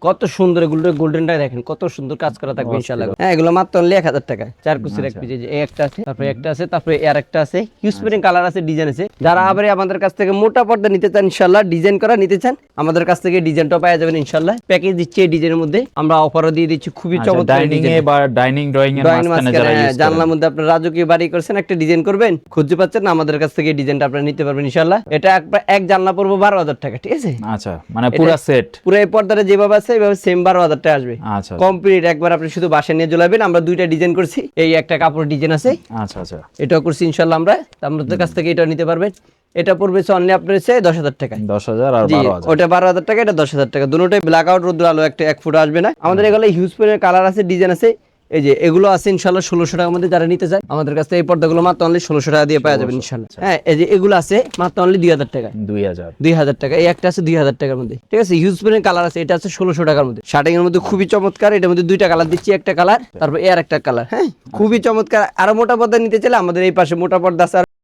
কত সুন্দর এগুলো, গোল্ডেনটা দেখেন কত সুন্দর কাজ করা থাকবে ইনশাআল্লাহ। হ্যাঁ, এগুলো মাত্র 1000 টাকা, 4 কুচির এক পিস। এই একটা আছে, তারপরে একটা আছে, তারপরে এর একটা আছে, হিউজ পরিমাণ কালার আছে, ডিজাইন আছে। যারা আবার আমাদের কাছ থেকে মোটা পর্দা নিতে চান ইনশাআল্লাহ, ডিজাইন করা নিতে চান, আমাদের কাছ থেকে ডিজাইনটা পাওয়া যাবেন ইনশাআল্লাহ। প্যাকেজ দিচ্ছি এই ডিজাইনের মধ্যে, আমরা অফারও দিয়ে দিচ্ছি খুবই চমৎকার ডাইনিং এ বা ডাইনিং ড্রয়িং এর মাঝখানে যারা ইউজ করেন, জানলার মধ্যে আপনার রাজকীয় বাড়ি করছেন, একটা ডিজাইন করবেন, খুঁজে পাচ্ছেন না, আমাদের কাছ থেকে ডিজাইনটা আপনারা নিতে পারবেন ইনশাআল্লাহ। এটা এক জানলা পড়বো 12,000 টাকা, ঠিক আছে? আচ্ছা, মানে পুরো সেট, পুরো এই পর্দাটা যেভাবে আছে এইভাবে সেম 12,000 টাকা আসবে। আচ্ছা কমপ্লিট একবার আপনি শুধু বাসায় নিয়ে ঝুলাবেন। আমরা দুইটা ডিজাইন করছি, এই একটা কাপড় ডিজাইন আছে, আচ্ছা আচ্ছা, এটাও করছি ইনশাআল্লাহ আমরা। আমাদের কাছ থেকে এটা নিতে পারবেন। এটা পড়বে অনলি আপনার 10,000 টাকা। 10,000 আর জি, 12,000, ওটা 12,000 টাকা, এটা 10,000 টাকা। দুটোই ব্ল্যাক আউট, রোদ্র আলো একটা 1 ফুট আসবে না। আমাদের এগুলো হিউজ পরিমাণে কালার আছে, ডিজাইন আছে। এই যে এগুলো আছে ইনশাআল্লাহ 1600 টাকার মধ্যে। যারা নিতে চায় আমাদের কাছ থেকে এই পর্দাগুলো মাত্র অনলি 1600 টাকা দিয়ে পাওয়া যাবে ইনশাআল্লাহ। হ্যাঁ, এই যে এগুলো আছে মাত্র অনলি 2,000 টাকা। 2,000 টাকা। এই একটা আছে 2,000 টাকার মধ্যে, ঠিক আছে? হিউজ পরিমাণে কালার আছে। এটা আছে 1600 টাকার মধ্যে, শার্টিং এর মধ্যে খুবই চমৎকার। এটার মধ্যে দুইটা কালার দিচ্ছি, একটা কালার, তারপর এর একটা কালার। হ্যাঁ, খুবই চমৎকার। আর মোটা পর্দা নিতে চাইলে আমাদের এই পাশে মোটা পর্দা আছে।